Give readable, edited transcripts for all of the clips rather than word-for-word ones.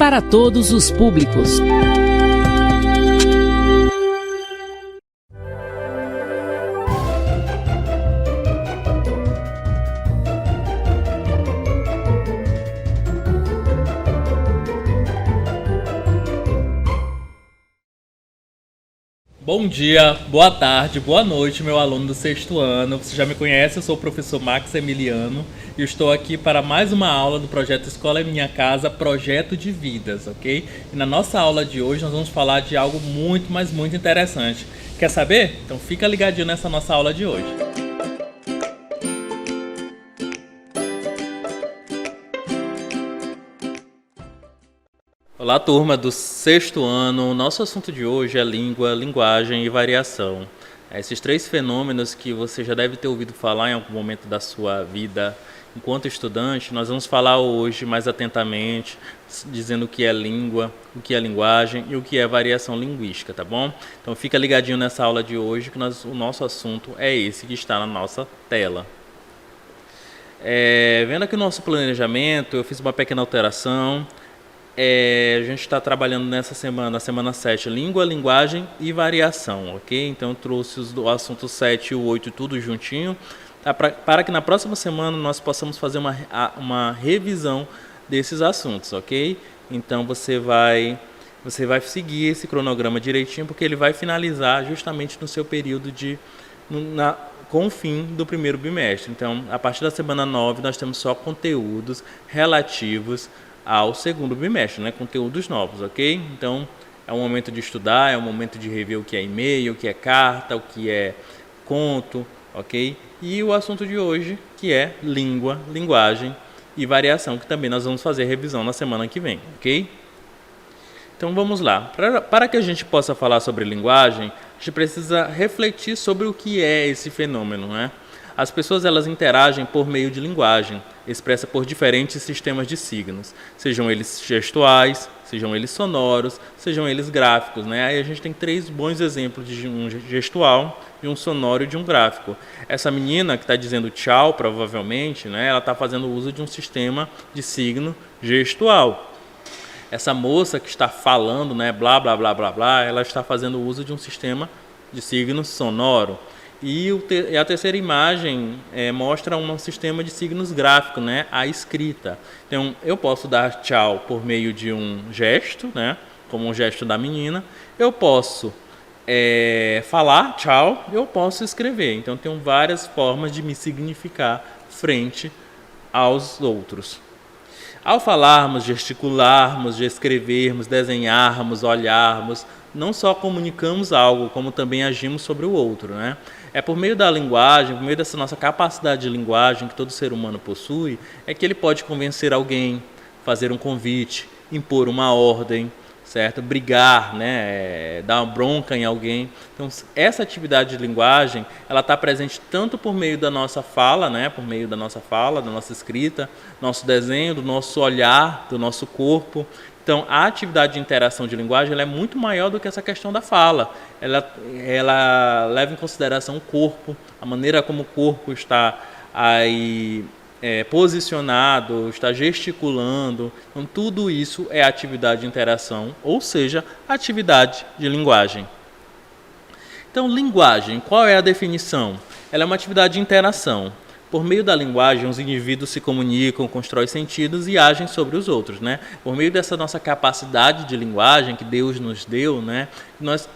para todos os públicos. Bom dia, boa tarde, boa noite, meu aluno do 6º ano. Você já me conhece, eu sou o professor Max Emiliano e estou aqui para mais uma aula do projeto Escola em Minha Casa, Projeto de Vidas, ok? E na nossa aula de hoje nós vamos falar de algo muito, mas muito interessante. Quer saber? Então fica ligadinho nessa nossa aula de hoje. Olá, turma do 6º ano. O nosso assunto de hoje é língua, linguagem e variação. Esses três fenômenos que você já deve ter ouvido falar em algum momento da sua vida enquanto estudante, nós vamos falar hoje mais atentamente, dizendo o que é língua, o que é linguagem e o que é variação linguística, tá bom? Então fica ligadinho nessa aula de hoje que o nosso assunto é esse que está na nossa tela. Vendo aqui o nosso planejamento, eu fiz uma pequena alteração. A gente está trabalhando nessa semana, semana 7, língua, linguagem e variação, ok? Então eu trouxe o assunto 7 e o 8 tudo juntinho, tá? Para que na próxima semana nós possamos fazer uma revisão desses assuntos, ok? Então você vai seguir esse cronograma direitinho, porque ele vai finalizar justamente no seu período com o fim do primeiro bimestre. Então, a partir da semana 9, nós temos só conteúdos relativos ao segundo bimestre, né? Conteúdos novos, ok? Então, é um momento de estudar, é um momento de rever o que é e-mail, o que é carta, o que é conto, ok? E o assunto de hoje, que é língua, linguagem e variação, que também nós vamos fazer revisão na semana que vem, ok? Então, vamos lá. Para que a gente possa falar sobre linguagem, a gente precisa refletir sobre o que é esse fenômeno, né? As pessoas elas interagem por meio de linguagem, expressa por diferentes sistemas de signos, sejam eles gestuais, sejam eles sonoros, sejam eles gráficos, né? Aí a gente tem três bons exemplos de um gestual, de um sonoro e de um gráfico. Essa menina que está dizendo tchau, provavelmente, né? Ela está fazendo uso de um sistema de signo gestual. Essa moça que está falando, né? Blá, blá, blá, blá, blá, ela está fazendo uso de um sistema de signo sonoro. E a terceira imagem mostra um sistema de signos gráficos, né? A escrita. Então, eu posso dar tchau por meio de um gesto, né? Como um gesto da menina. Eu posso falar tchau, eu posso escrever. Então, tem várias formas de me significar frente aos outros. Ao falarmos, gesticularmos, escrevermos, desenharmos, olharmos, não só comunicamos algo, como também agimos sobre o outro, né? É por meio da linguagem, por meio dessa nossa capacidade de linguagem que todo ser humano possui, é que ele pode convencer alguém, fazer um convite, impor uma ordem, certo? Brigar, né? Dar uma bronca em alguém. Então, essa atividade de linguagem, ela está presente tanto por meio da nossa fala, né? Por meio da nossa fala, da nossa escrita, nosso desenho, do nosso olhar, do nosso corpo. Então, a atividade de interação de linguagem ela é muito maior do que essa questão da fala. Ela leva em consideração o corpo, a maneira como o corpo está aí posicionado, está gesticulando. Então, tudo isso é atividade de interação, ou seja, atividade de linguagem. Então, linguagem, qual é a definição? Ela é uma atividade de interação. Por meio da linguagem, os indivíduos se comunicam, constroem sentidos e agem sobre os outros, né? Por meio dessa nossa capacidade de linguagem que Deus nos deu, né? Nós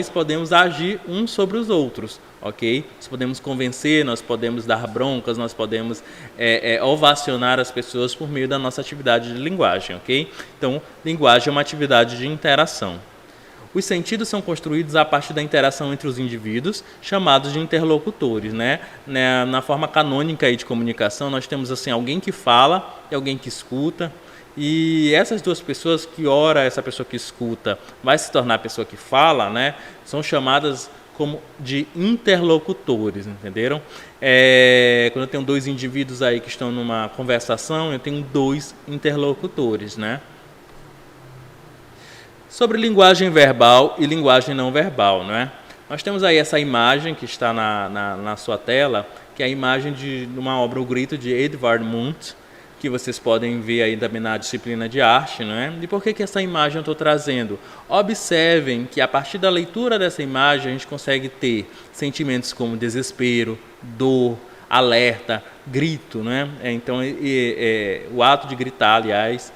podemos agir uns sobre os outros, ok? Nós podemos convencer, nós podemos dar broncas, nós podemos ovacionar as pessoas por meio da nossa atividade de linguagem, ok? Então, linguagem é uma atividade de interação. Os sentidos são construídos a partir da interação entre os indivíduos, chamados de interlocutores, né? Na forma canônica aí de comunicação, nós temos assim, alguém que fala e alguém que escuta. E essas duas pessoas, que ora essa pessoa que escuta vai se tornar a pessoa que fala, né? São chamadas como de interlocutores, entenderam? Quando eu tenho dois indivíduos aí que estão numa conversação, eu tenho dois interlocutores, né? Sobre linguagem verbal e linguagem não verbal, não é? Nós temos aí essa imagem que está na sua tela, que é a imagem de uma obra, O Grito, de Edvard Munch. que vocês podem ver aí também na disciplina de arte, né? E por que essa imagem eu estou trazendo? Observem que a partir da leitura dessa imagem a gente consegue ter sentimentos como desespero, dor, alerta, grito, né? Então, o ato de gritar, aliás,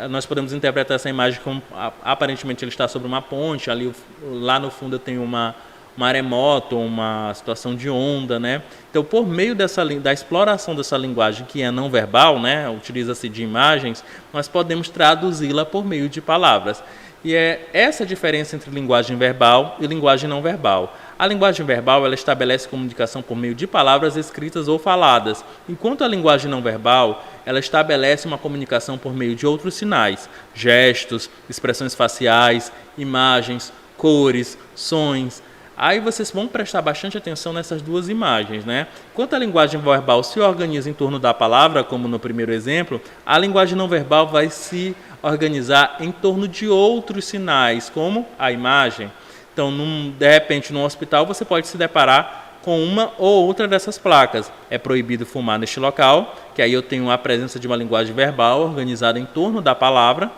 nós podemos interpretar essa imagem como aparentemente ele está sobre uma ponte, ali lá no fundo eu tenho uma maremoto, uma situação de onda, né? Então, por meio da exploração dessa linguagem que é não verbal, né? Utiliza-se de imagens, nós podemos traduzi-la por meio de palavras. E é essa diferença entre linguagem verbal e linguagem não verbal. A linguagem verbal ela estabelece comunicação por meio de palavras escritas ou faladas, enquanto a linguagem não verbal ela estabelece uma comunicação por meio de outros sinais, gestos, expressões faciais, imagens, cores, sons. Aí vocês vão prestar bastante atenção nessas duas imagens, né? Enquanto a linguagem verbal se organiza em torno da palavra, como no primeiro exemplo, a linguagem não verbal vai se organizar em torno de outros sinais, como a imagem. Então, de repente, no hospital, você pode se deparar com uma ou outra dessas placas. É proibido fumar neste local, que aí eu tenho a presença de uma linguagem verbal organizada em torno da palavra,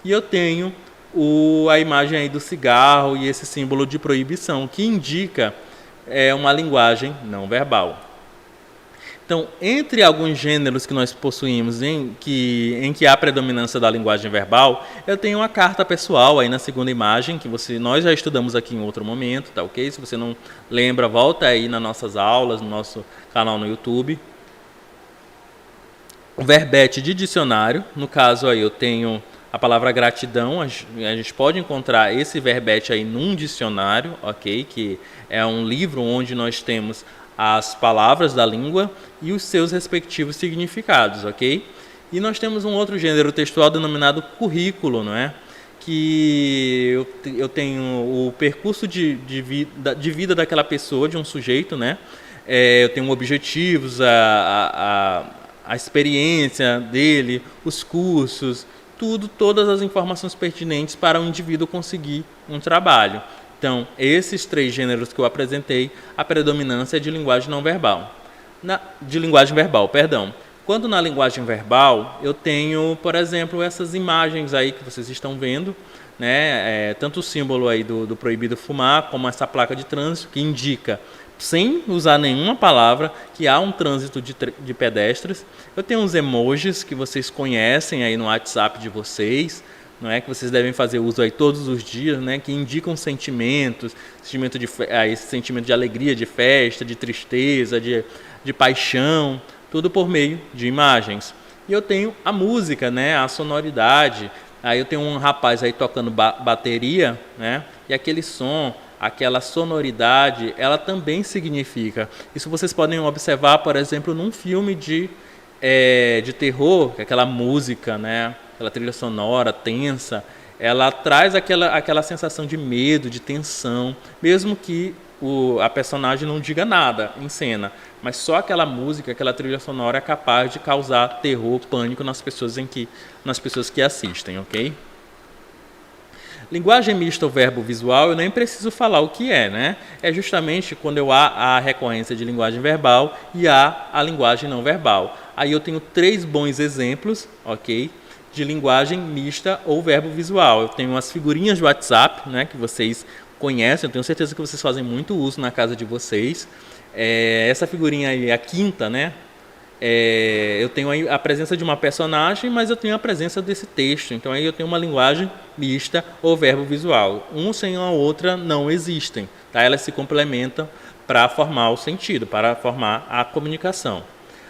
e eu tenho a imagem aí do cigarro e esse símbolo de proibição, que indica uma linguagem não verbal. Então, entre alguns gêneros que nós possuímos em que há predominância da linguagem verbal, eu tenho uma carta pessoal aí na segunda imagem, que nós já estudamos aqui em outro momento, tá ok? Se você não lembra, volta aí nas nossas aulas, no nosso canal no YouTube. O verbete de dicionário, no caso aí eu tenho a palavra gratidão, a gente pode encontrar esse verbete aí num dicionário, ok? Que é um livro onde nós temos as palavras da língua e os seus respectivos significados, ok? E nós temos um outro gênero textual denominado currículo, não é? Que eu tenho o percurso de vida daquela pessoa, de um sujeito, né? Eu tenho objetivos, a experiência dele, os cursos, todas as informações pertinentes para o indivíduo conseguir um trabalho. Então, esses três gêneros que eu apresentei, a predominância é de linguagem não verbal. De linguagem verbal, perdão. Quando na linguagem verbal, eu tenho, por exemplo, essas imagens aí que vocês estão vendo, né? Tanto o símbolo aí do proibido fumar, como essa placa de trânsito que indica, sem usar nenhuma palavra, que há um trânsito de pedestres. Eu tenho uns emojis que vocês conhecem aí no WhatsApp de vocês, não é, que vocês devem fazer uso aí todos os dias, né, que indicam sentimentos, esse sentimento de alegria, de festa, de tristeza, de paixão, tudo por meio de imagens. E eu tenho a música, né, a sonoridade. Aí eu tenho um rapaz aí tocando bateria, né, e aquele som, aquela sonoridade, ela também significa. Isso vocês podem observar, por exemplo, num filme de terror, aquela música, né, aquela trilha sonora tensa, ela traz aquela sensação de medo, de tensão, mesmo que a personagem não diga nada em cena, mas só aquela música, aquela trilha sonora é capaz de causar terror, pânico nas pessoas que assistem, ok? Linguagem mista ou verbo visual, eu nem preciso falar o que é, né? É justamente quando há a recorrência de linguagem verbal e há a linguagem não verbal. Aí eu tenho 3 bons exemplos, ok? De linguagem mista ou verbo visual. Eu tenho as figurinhas de WhatsApp, né, que vocês conhecem, eu tenho certeza que vocês fazem muito uso na casa de vocês. Essa figurinha aí, a quinta, né, eu tenho a presença de uma personagem, mas eu tenho a presença desse texto. Então aí eu tenho uma linguagem mista ou verbo visual. Um sem a outra não existem, tá? Elas se complementam para formar o sentido, para formar a comunicação.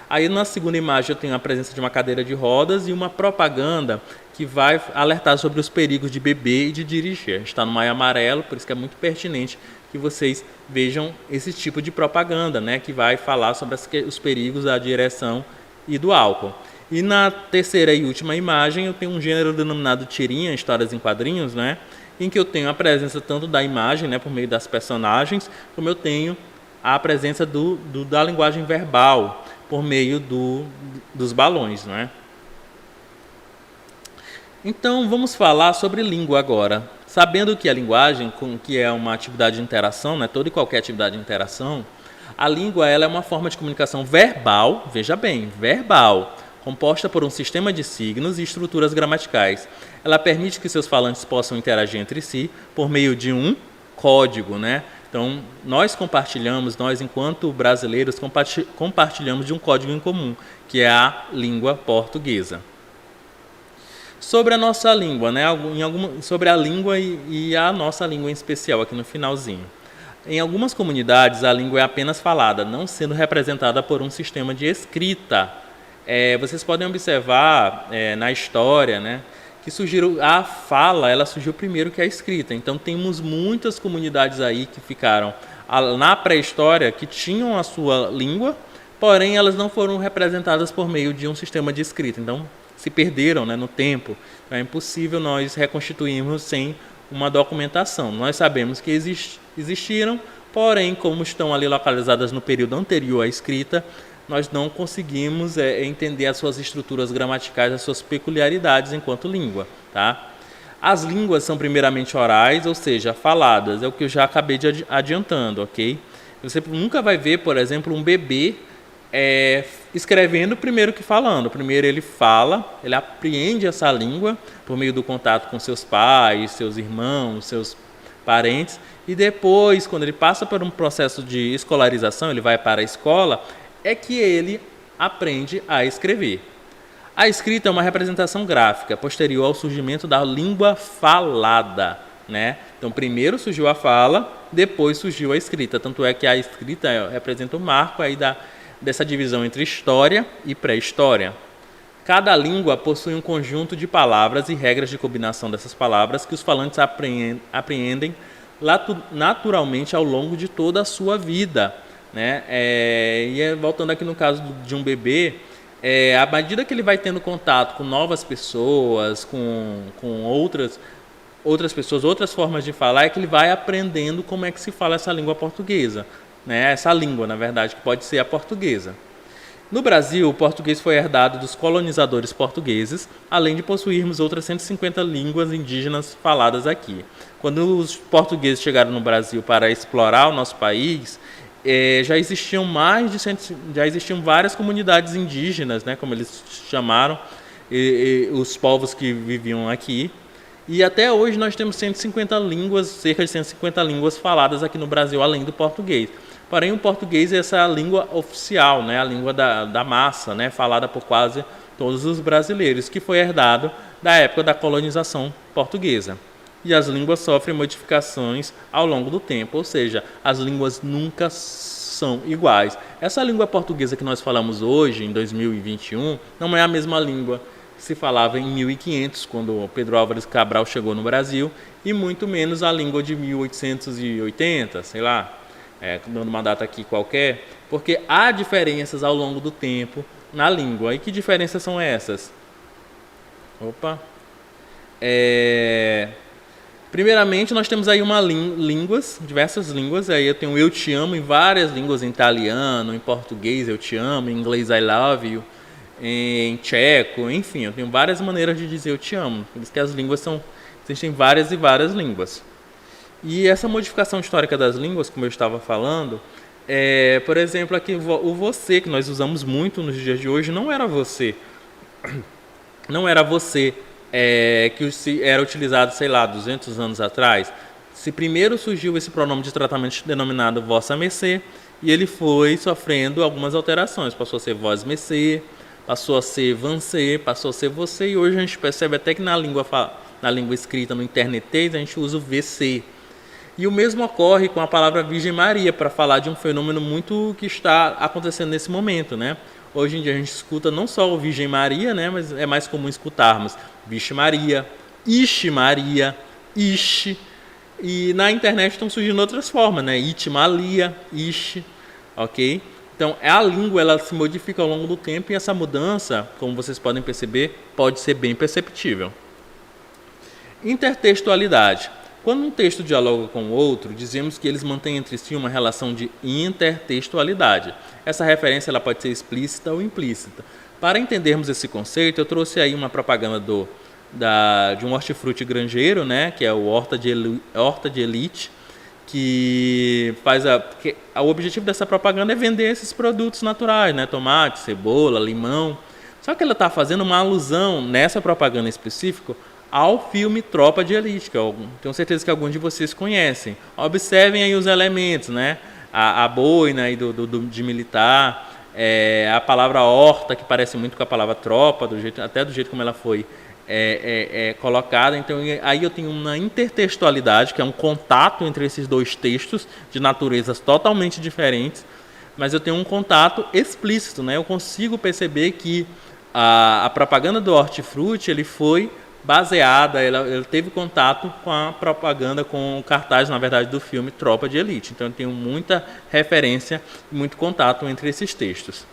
Aí na segunda imagem eu tenho a presença de uma cadeira de rodas e uma propaganda que vai alertar sobre os perigos de beber e de dirigir. A gente está no maio amarelo, por isso que é muito pertinente que vocês vejam esse tipo de propaganda, né, que vai falar sobre os perigos da direção e do álcool. E na terceira e última imagem eu tenho um gênero denominado tirinha, histórias em quadrinhos, né, em que eu tenho a presença tanto da imagem, né, por meio das personagens, como eu tenho a presença da linguagem verbal, por meio dos balões, não é? Então, vamos falar sobre língua agora. Sabendo que a linguagem, que é uma atividade de interação, né, toda e qualquer atividade de interação, a língua ela é uma forma de comunicação verbal, veja bem, verbal, composta por um sistema de signos e estruturas gramaticais. Ela permite que seus falantes possam interagir entre si por meio de um código, né? Então, nós enquanto brasileiros, compartilhamos de um código em comum, que é a língua portuguesa. Sobre a nossa língua, né? Sobre a língua e a nossa língua em especial, aqui no finalzinho. Em algumas comunidades, a língua é apenas falada, não sendo representada por um sistema de escrita. Vocês podem observar na história, né, que a fala ela surgiu primeiro que a escrita. Então, temos muitas comunidades aí que ficaram na pré-história, que tinham a sua língua, porém elas não foram representadas por meio de um sistema de escrita. Então, se perderam, né, no tempo. Então, é impossível nós reconstituirmos sem uma documentação. Nós sabemos que existiram, porém, como estão ali localizadas no período anterior à escrita, nós não conseguimos entender as suas estruturas gramaticais, as suas peculiaridades enquanto língua. Tá? As línguas são primeiramente orais, ou seja, faladas, é o que eu já acabei de adiantando, ok? Você nunca vai ver, por exemplo, um bebê escrevendo primeiro que falando. Primeiro ele fala, ele apreende essa língua por meio do contato com seus pais, seus irmãos, seus parentes, e depois, quando ele passa por um processo de escolarização, ele vai para a escola, é que ele aprende a escrever. A escrita é uma representação gráfica posterior ao surgimento da língua falada, né? Então, primeiro surgiu a fala, depois surgiu a escrita. Tanto é que a escrita representa o marco aí dessa divisão entre história e pré-história. Cada língua possui um conjunto de palavras e regras de combinação dessas palavras que os falantes apreendem naturalmente ao longo de toda a sua vida, né? Voltando aqui no caso de um bebê, à medida que ele vai tendo contato com novas pessoas, com outras pessoas, outras formas de falar, é que ele vai aprendendo como é que se fala essa língua portuguesa, né? Essa língua, na verdade, que pode ser a portuguesa. No Brasil, o português foi herdado dos colonizadores portugueses, além de possuirmos outras 150 línguas indígenas faladas aqui. Quando os portugueses chegaram no Brasil para explorar o nosso país, já existiam várias comunidades indígenas, né, como eles chamaram, os povos que viviam aqui. E até hoje nós temos 150 línguas, cerca de 150 línguas faladas aqui no Brasil, além do português. Porém, o português é essa língua oficial, né, a língua da massa, né, falada por quase todos os brasileiros, que foi herdado da época da colonização portuguesa. E as línguas sofrem modificações ao longo do tempo, ou seja, as línguas nunca são iguais. Essa língua portuguesa que nós falamos hoje, em 2021, não é a mesma língua que se falava em 1500, quando Pedro Álvares Cabral chegou no Brasil, e muito menos a língua de 1880, sei lá, dando uma data aqui qualquer, porque há diferenças ao longo do tempo na língua. E que diferenças são essas? Primeiramente, nós temos aí diversas línguas. Aí eu tenho eu te amo em várias línguas, em italiano, em português eu te amo, em inglês I love you, em tcheco, enfim, eu tenho várias maneiras de dizer eu te amo. Por isso que as línguas existem várias e várias línguas. E essa modificação histórica das línguas, como eu estava falando, por exemplo, aqui o você, que nós usamos muito nos dias de hoje, não era você. Não era você que era utilizado, sei lá, 200 anos atrás. Se primeiro surgiu esse pronome de tratamento denominado vossa mercê, e ele foi sofrendo algumas alterações. Passou a ser vós mercê, passou a ser vancê, passou a ser você, e hoje a gente percebe até que na língua escrita, no internetês, a gente usa o VC. E o mesmo ocorre com a palavra Virgem Maria, para falar de um fenômeno muito que está acontecendo nesse momento, né? Hoje em dia a gente escuta não só o Virgem Maria, né, mas é mais comum escutarmos Vixe Maria, Ixi Maria, Ixi. E na internet estão surgindo outras formas, né? Itimalia, Ixi, ok? Então a língua ela se modifica ao longo do tempo e essa mudança, como vocês podem perceber, pode ser bem perceptível. Intertextualidade. Quando um texto dialoga com o outro, dizemos que eles mantêm entre si uma relação de intertextualidade. Essa referência ela pode ser explícita ou implícita. Para entendermos esse conceito, eu trouxe aí uma propaganda de um hortifruti granjeiro, né, que é o Horta de Elite, que o objetivo dessa propaganda é vender esses produtos naturais, né, tomate, cebola, limão. Só que ela está fazendo uma alusão, nessa propaganda específica, ao filme Tropa de Elite, que eu tenho certeza que alguns de vocês conhecem. Observem aí os elementos, né? A boina aí de militar, a palavra horta, que parece muito com a palavra tropa, até do jeito como ela foi colocada. Então, aí eu tenho uma intertextualidade, que é um contato entre esses dois textos, de naturezas totalmente diferentes, mas eu tenho um contato explícito, né? Eu consigo perceber que a propaganda do Hortifruti, ele foi baseada, ele teve contato com a propaganda, com o cartaz, na verdade, do filme Tropa de Elite. Então eu tenho muita referência, muito contato entre esses textos.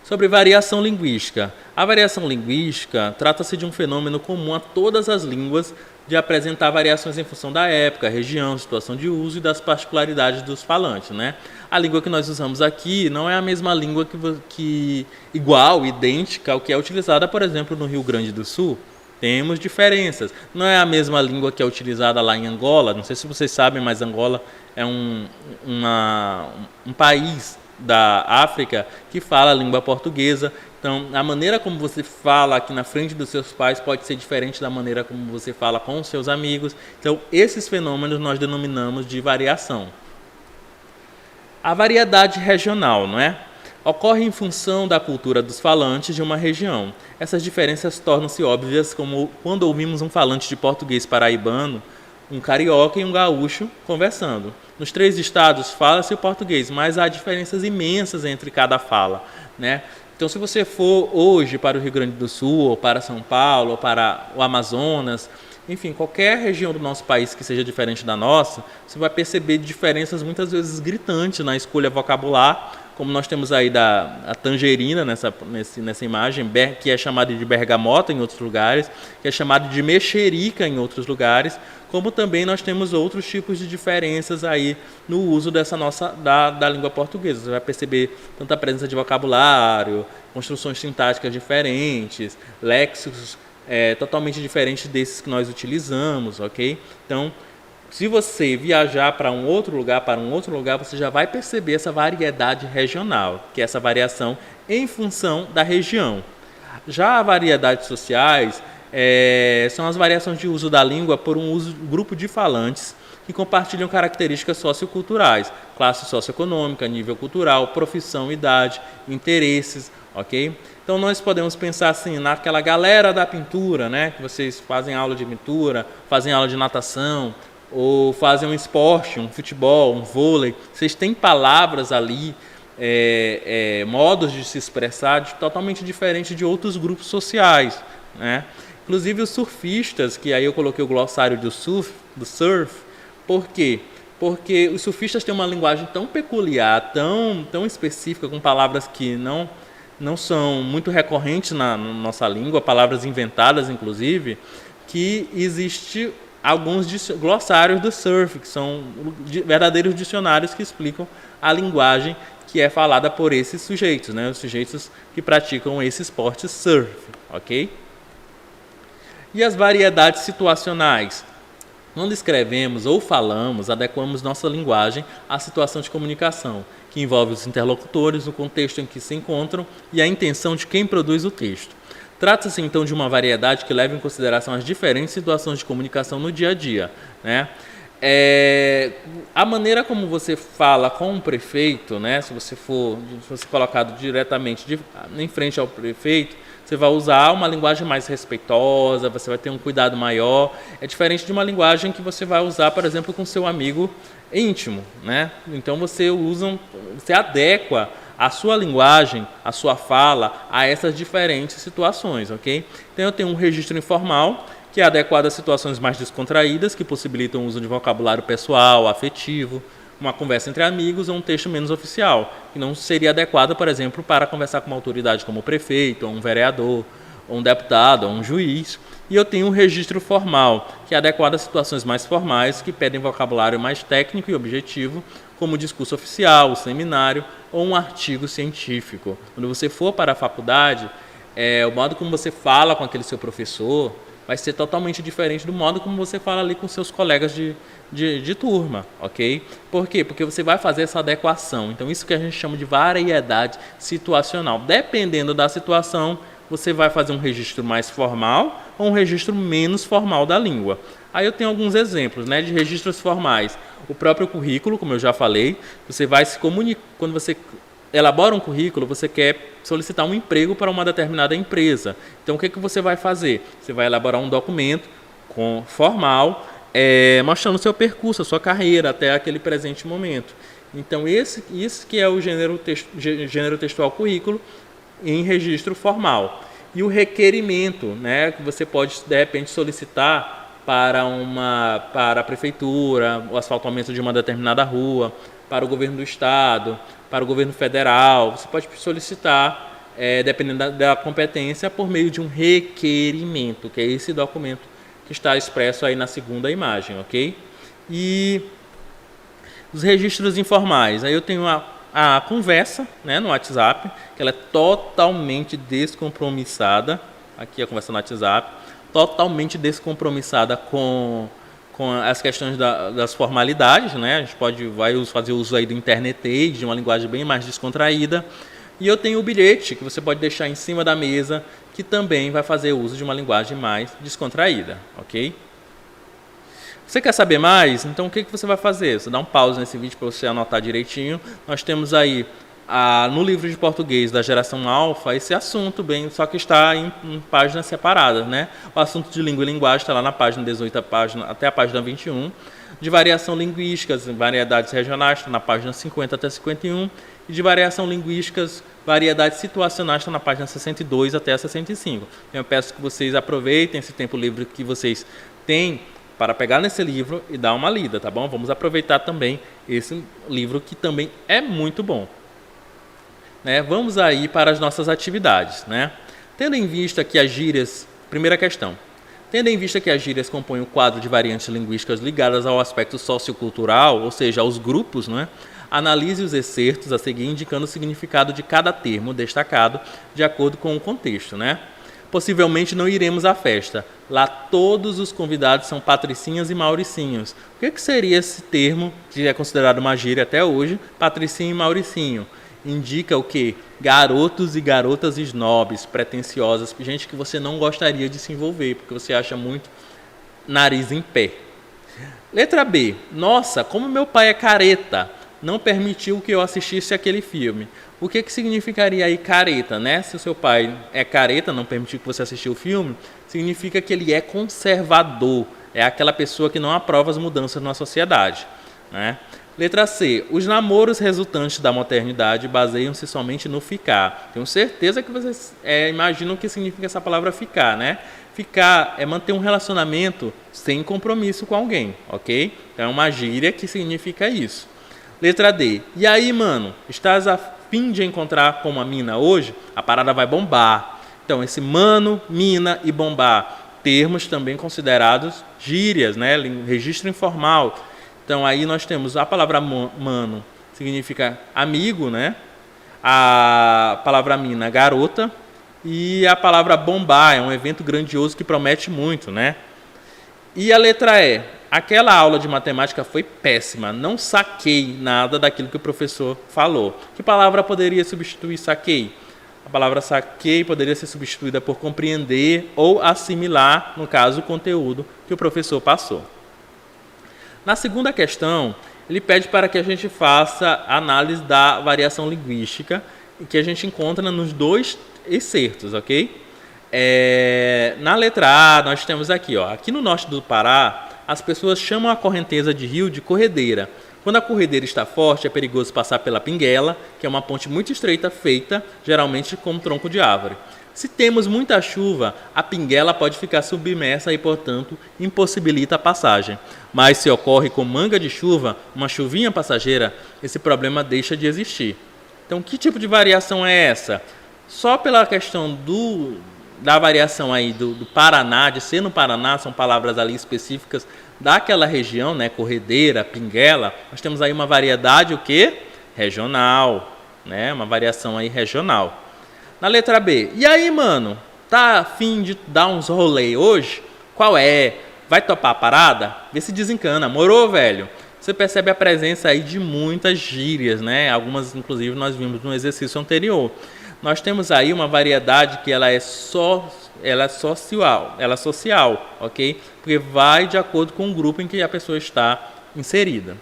Sobre variação linguística. A variação linguística trata-se de um fenômeno comum a todas as línguas, de apresentar variações em função da época, região, situação de uso e das particularidades dos falantes, né? A língua que nós usamos aqui não é a mesma língua que igual, idêntica ao que é utilizada, por exemplo, no Rio Grande do Sul. Temos diferenças. Não é a mesma língua que é utilizada lá em Angola. Não sei se vocês sabem, mas Angola é um país da África que fala a língua portuguesa. Então, a maneira como você fala aqui na frente dos seus pais pode ser diferente da maneira como você fala com os seus amigos. Então, esses fenômenos nós denominamos de variação. A variedade regional, não é? Ocorre em função da cultura dos falantes de uma região. Essas diferenças tornam-se óbvias como quando ouvimos um falante de português paraibano, um carioca e um gaúcho conversando. Nos 3 estados fala-se o português, mas há diferenças imensas entre cada fala, né? Então, se você for hoje para o Rio Grande do Sul, ou para São Paulo, ou para o Amazonas, enfim, qualquer região do nosso país que seja diferente da nossa, você vai perceber diferenças muitas vezes gritantes na escolha vocabular, como nós temos aí a tangerina nessa imagem, que é chamada de bergamota em outros lugares, que é chamada de mexerica em outros lugares, como também nós temos outros tipos de diferenças aí no uso da língua portuguesa. Você vai perceber tanta presença de vocabulário, construções sintáticas diferentes, léxicos totalmente diferentes desses que nós utilizamos, ok? Então, se você viajar para um outro lugar, você já vai perceber essa variedade regional, que é essa variação em função da região. Já as variedades sociais são as variações de uso da língua por um grupo de falantes que compartilham características socioculturais, classe socioeconômica, nível cultural, profissão, idade, interesses, ok? Então nós podemos pensar assim, naquela galera da pintura, né? Que vocês fazem aula de pintura, fazem aula de natação, ou fazem um esporte, um futebol, um vôlei. Vocês têm palavras ali, modos de se expressar totalmente diferentes de outros grupos sociais, né? Inclusive os surfistas, que aí eu coloquei o glossário do surf, por quê? Porque os surfistas têm uma linguagem tão peculiar, tão específica, com palavras que não são muito recorrentes na nossa língua, palavras inventadas inclusive, que existe alguns glossários do surf, que são verdadeiros dicionários que explicam a linguagem que é falada por esses sujeitos, né? Os sujeitos que praticam esse esporte surf, ok? E as variedades situacionais? Quando escrevemos ou falamos, adequamos nossa linguagem à situação de comunicação, que envolve os interlocutores, o contexto em que se encontram e a intenção de quem produz o texto. Trata-se, então, de uma variedade que leva em consideração as diferentes situações de comunicação no dia a dia, né? A maneira como você fala com o prefeito, né? Se você for colocado diretamente em frente ao prefeito, você vai usar uma linguagem mais respeitosa, você vai ter um cuidado maior. É diferente de uma linguagem que você vai usar, por exemplo, com seu amigo íntimo, né? Então você adequa a sua linguagem, a sua fala a essas diferentes situações, ok? Então eu tenho um registro informal, que é adequado a situações mais descontraídas, que possibilitam o uso de vocabulário pessoal, afetivo, uma conversa entre amigos ou um texto menos oficial, que não seria adequado, por exemplo, para conversar com uma autoridade como o prefeito, ou um vereador, ou um deputado, ou um juiz. E eu tenho um registro formal, que é adequado a situações mais formais, que pedem vocabulário mais técnico e objetivo, como o discurso oficial, o seminário ou um artigo científico. Quando você for para a faculdade, o modo como você fala com aquele seu professor, vai ser totalmente diferente do modo como você fala ali com seus colegas de turma, ok? Por quê? Porque você vai fazer essa adequação. Então, isso que a gente chama de variedade situacional. Dependendo da situação, você vai fazer um registro mais formal ou um registro menos formal da língua. Aí eu tenho alguns exemplos, né, de registros formais. O próprio currículo, como eu já falei, você vai se comunicar. Quando você elabora um currículo, você quer solicitar um emprego para uma determinada empresa. Então, o que você vai fazer? Você vai elaborar um documento formal, mostrando o seu percurso, a sua carreira até aquele presente momento. Então, isso que é o gênero textual currículo em registro formal. E o requerimento, né, que você pode, de repente, solicitar para a prefeitura, o asfaltamento de uma determinada rua, para o governo do estado, para o governo federal. Você pode solicitar, dependendo da competência, por meio de um requerimento, que é esse documento que está expresso aí na segunda imagem, ok? E os registros informais. Aí eu tenho a conversa, né, no WhatsApp, que ela é totalmente descompromissada. Aqui a conversa no WhatsApp, totalmente descompromissada com as questões das formalidades, né? A gente vai fazer uso aí do internetês, de uma linguagem bem mais descontraída. E eu tenho o bilhete, que você pode deixar em cima da mesa, que também vai fazer uso de uma linguagem mais descontraída, ok? Você quer saber mais? Então o que você vai fazer? Você dá um pause nesse vídeo para você anotar direitinho. Nós temos aí no livro de português da geração alfa esse assunto, só que está em páginas separadas, né? O assunto de língua e linguagem está lá na página 18 até a página 21. De variação linguísticas, variedades regionais, está na página 50 até 51. E de variação linguísticas, variedades situacionais, está na página 62 até a 65. Eu peço que vocês aproveitem esse tempo livre que vocês têm para pegar nesse livro e dar uma lida, tá bom? Vamos aproveitar também esse livro que também é muito bom. Vamos aí para as nossas atividades, né? Tendo em vista que as gírias... Primeira questão. Tendo em vista que as gírias compõem o quadro de variantes linguísticas ligadas ao aspecto sociocultural, ou seja, aos grupos, né? Analise os excertos a seguir indicando o significado de cada termo destacado de acordo com o contexto, né? Possivelmente não iremos à festa. Lá todos os convidados são patricinhas e mauricinhos. O que seria esse termo, que é considerado uma gíria até hoje, patricinho e mauricinho? Indica o quê? Garotos e garotas snobs, pretensiosas, gente que você não gostaria de se envolver, porque você acha muito nariz em pé. Letra B. Nossa, como meu pai é careta, não permitiu que eu assistisse aquele filme. O que significaria aí careta, né? Se o seu pai é careta, não permitiu que você assistisse o filme, significa que ele é conservador, é aquela pessoa que não aprova as mudanças na sociedade, né? Letra C. Os namoros resultantes da modernidade baseiam-se somente no ficar. Tenho certeza que vocês imaginam o que significa essa palavra ficar, né? Ficar é manter um relacionamento sem compromisso com alguém, ok? Então é uma gíria que significa isso. Letra D. E aí, mano, estás a fim de encontrar com uma mina hoje? A parada vai bombar. Então, esse mano, mina e bombar, termos também considerados gírias, né? Registro informal. Então, aí nós temos a palavra mano, significa amigo, né? A palavra mina, garota. E a palavra bombar, é um evento grandioso que promete muito, né? E a letra E. Aquela aula de matemática foi péssima, não saquei nada daquilo que o professor falou. Que palavra poderia substituir saquei? A palavra saquei poderia ser substituída por compreender ou assimilar, no caso, o conteúdo que o professor passou. Na segunda questão, ele pede para que a gente faça análise da variação linguística, que a gente encontra nos dois excertos, ok? Na letra A, nós temos aqui, aqui no norte do Pará, as pessoas chamam a correnteza de rio de corredeira. Quando a corredeira está forte, é perigoso passar pela pinguela, que é uma ponte muito estreita feita, geralmente com um tronco de árvore. Se temos muita chuva, a pinguela pode ficar submersa e, portanto, impossibilita a passagem. Mas se ocorre com manga de chuva, uma chuvinha passageira, esse problema deixa de existir. Então, que tipo de variação é essa? Só pela questão da variação aí do Paraná, de ser no Paraná, são palavras ali específicas daquela região, né? Corredeira, pinguela, nós temos aí uma variedade, o quê? Regional, né? Uma variação aí regional. Na letra B, e aí, mano, tá a fim de dar uns rolê hoje? Qual é? Vai topar a parada? Vê se desencana. Morou, velho? Você percebe a presença aí de muitas gírias, né? Algumas, inclusive, nós vimos no exercício anterior. Nós temos aí uma variedade que ela é social, ok? Porque vai de acordo com o grupo em que a pessoa está inserida.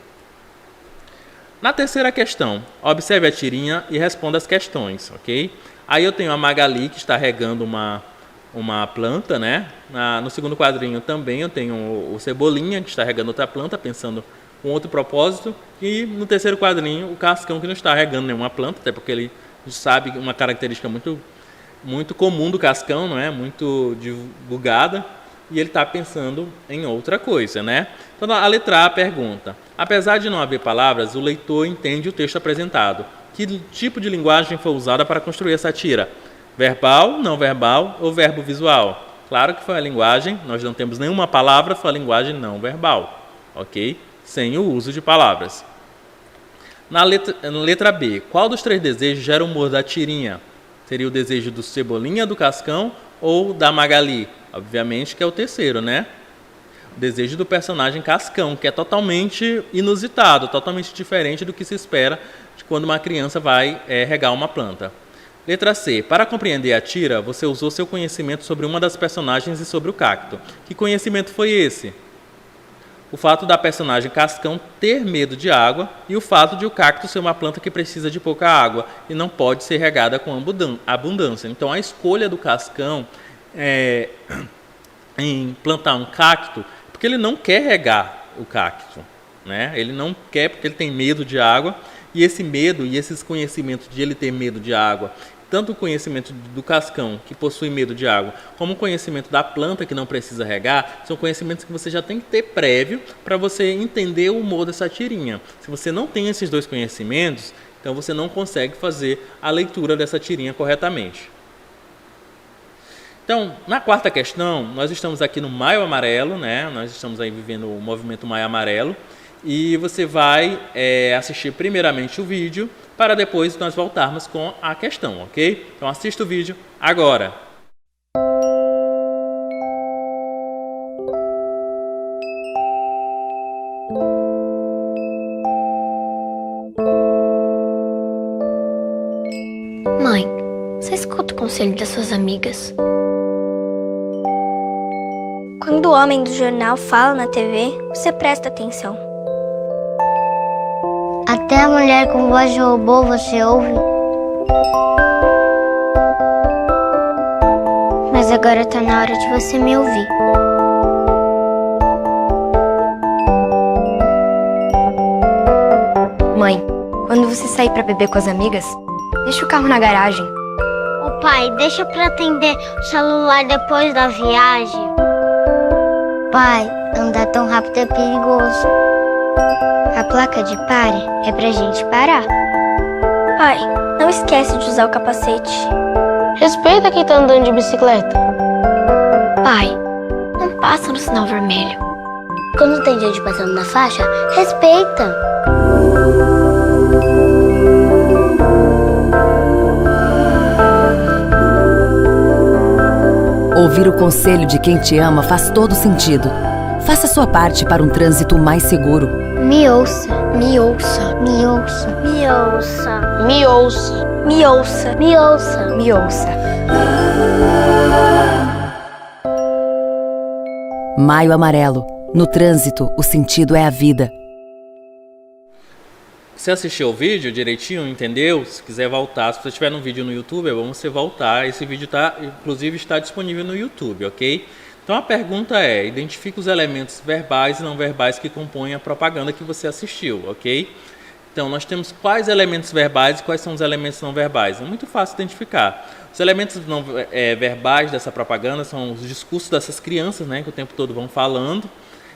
Na terceira questão, observe a tirinha e responda as questões, ok? Aí eu tenho a Magali, que está regando uma planta, né? No segundo quadrinho também eu tenho o Cebolinha, que está regando outra planta, pensando com outro propósito. E no terceiro quadrinho, o Cascão, que não está regando nenhuma planta, até porque ele sabe uma característica muito comum do Cascão, não é? Muito divulgada. E ele está pensando em outra coisa, né? Então, a letra A pergunta: apesar de não haver palavras, o leitor entende o texto apresentado. Que tipo de linguagem foi usada para construir essa tira? Verbal, não verbal ou verbo visual? Claro que foi a linguagem, nós não temos nenhuma palavra, foi a linguagem não verbal, ok? Sem o uso de palavras. Na letra B, qual dos três desejos gera o humor da tirinha? Seria o desejo do Cebolinha, do Cascão ou da Magali? Obviamente que é o terceiro, né? O desejo do personagem Cascão, que é totalmente inusitado, totalmente diferente do que se espera de quando uma criança vai regar uma planta. Letra C. Para compreender a tira, você usou seu conhecimento sobre uma das personagens e sobre o cacto. Que conhecimento foi esse? O fato da personagem Cascão ter medo de água e o fato de o cacto ser uma planta que precisa de pouca água e não pode ser regada com abundância. Então, a escolha do Cascão em plantar um cacto, porque ele não quer regar o cacto, né? Ele não quer porque ele tem medo de água, e esse medo e esses conhecimentos de ele ter medo de água, tanto o conhecimento do Cascão, que possui medo de água, como o conhecimento da planta, que não precisa regar, são conhecimentos que você já tem que ter prévio para você entender o humor dessa tirinha. Se você não tem esses dois conhecimentos, então você não consegue fazer a leitura dessa tirinha corretamente. Então, na quarta questão, nós estamos aqui no Maio Amarelo, né? Nós estamos aí vivendo o movimento Maio Amarelo, e você vai assistir primeiramente o vídeo, para depois nós voltarmos com a questão, ok? Então assista o vídeo agora. Mãe, você escuta o conselho das suas amigas? Quando o homem do jornal fala na TV, você presta atenção. Até a mulher com voz de robô você ouve. Mas agora tá na hora de você me ouvir. Mãe, quando você sair pra beber com as amigas, deixa o carro na garagem. Ô pai, deixa pra atender o celular depois da viagem. Pai, andar tão rápido é perigoso. A placa de pare é pra gente parar. Pai, não esquece de usar o capacete. Respeita quem tá andando de bicicleta. Pai, não passa no sinal vermelho. Quando tem gente passando na faixa, respeita. Ouvir o conselho de quem te ama faz todo sentido. Faça sua parte para um trânsito mais seguro. Me ouça. Me ouça. Me ouça. Me ouça. Me ouça. Me ouça. Me ouça. Me ouça. Maio Amarelo. No trânsito, o sentido é a vida. Você assistiu o vídeo direitinho, entendeu? Se quiser voltar, se você tiver no vídeo no YouTube, é bom você voltar. Esse vídeo inclusive está disponível no YouTube, ok? Então a pergunta é: identifique os elementos verbais e não verbais que compõem a propaganda que você assistiu, ok? Então nós temos quais elementos verbais e quais são os elementos não verbais. É muito fácil identificar. Os elementos não verbais dessa propaganda são os discursos dessas crianças, né, que o tempo todo vão falando,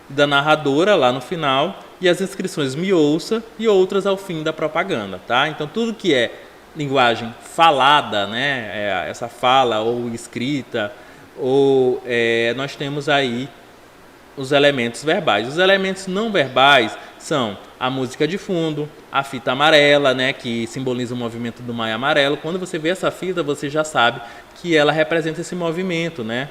da narradora lá no final, e as inscrições me ouça e outras ao fim da propaganda, tá? Então tudo que é linguagem falada, né, essa fala ou escrita, ou nós temos aí os elementos verbais. Os elementos não verbais são a música de fundo, a fita amarela, né, que simboliza o movimento do Maio Amarelo. Quando você vê essa fita, você já sabe que ela representa esse movimento, né?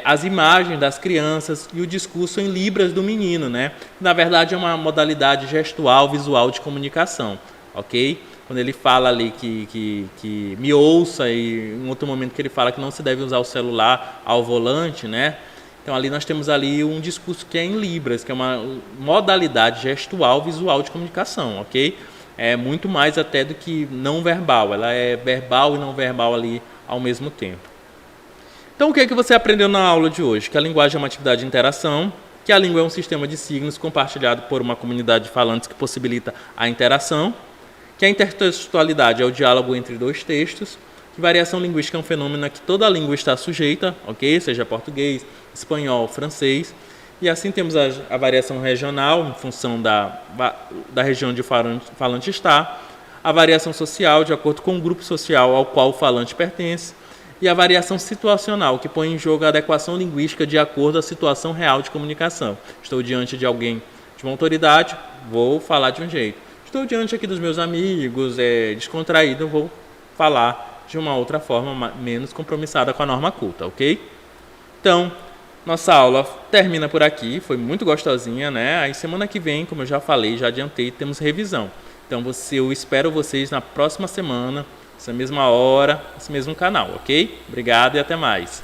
as imagens das crianças e o discurso em libras do menino, né? Na verdade, é uma modalidade gestual visual de comunicação, ok? Quando ele fala ali que me ouça, e em outro momento que ele fala que não se deve usar o celular ao volante, né? Então ali nós temos ali um discurso que é em libras, que é uma modalidade gestual visual de comunicação, ok? É muito mais até do que não verbal, ela é verbal e não verbal ali ao mesmo tempo. Então o que é que você aprendeu na aula de hoje? Que a linguagem é uma atividade de interação, que a língua é um sistema de signos compartilhado por uma comunidade de falantes que possibilita a interação, que a intertextualidade é o diálogo entre dois textos, que variação linguística é um fenômeno a que toda a língua está sujeita, ok? Seja português, espanhol, francês. E assim temos a variação regional, em função da região onde o falante está, a variação social, de acordo com o grupo social ao qual o falante pertence, e a variação situacional, que põe em jogo a adequação linguística de acordo à situação real de comunicação. Estou diante de alguém, de uma autoridade, vou falar de um jeito. Estou diante aqui dos meus amigos, descontraído, vou falar de uma outra forma, menos compromissada com a norma culta, ok? Então, nossa aula termina por aqui, foi muito gostosinha, né? Aí semana que vem, como eu já falei, já adiantei, temos revisão. Então eu espero vocês na próxima semana, essa mesma hora, esse mesmo canal, ok? Obrigado e até mais.